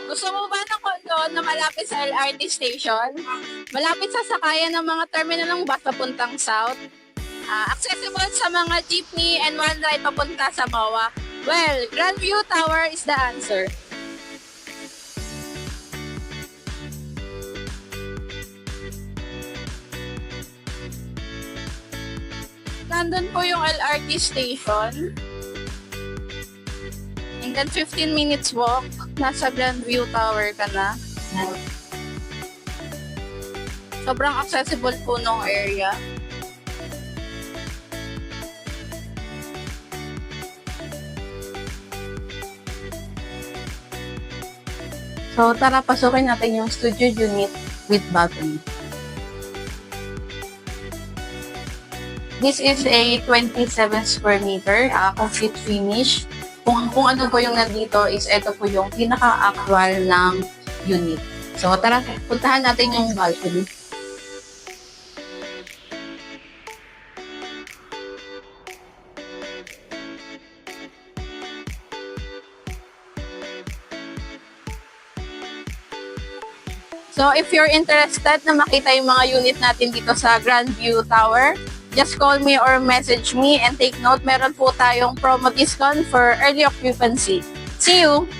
Gusto mo ba ng condo na malapit sa LRT station? Malapit sa sakayan ng mga terminal ng bus papuntang south? Accessible sa mga jeepney and one ride papunta sa MOA? Well, Grandview Tower is the answer. Nandun po yung LRT station. And then 15 minutes walk, nasa Grandview Tower ka na. Sobrang accessible po nung area. So tara, pasukin natin yung studio unit with balcony. This is a 27 square meter, complete finish. Kung ano po yung nandito is ito po yung pinaka-actual ng unit. So tara, puntahan natin yung balcony. So if you're interested na makita yung mga unit natin dito sa Grandview Tower, just call me or message me, and take note, meron po tayong promo discount for early occupancy. See you!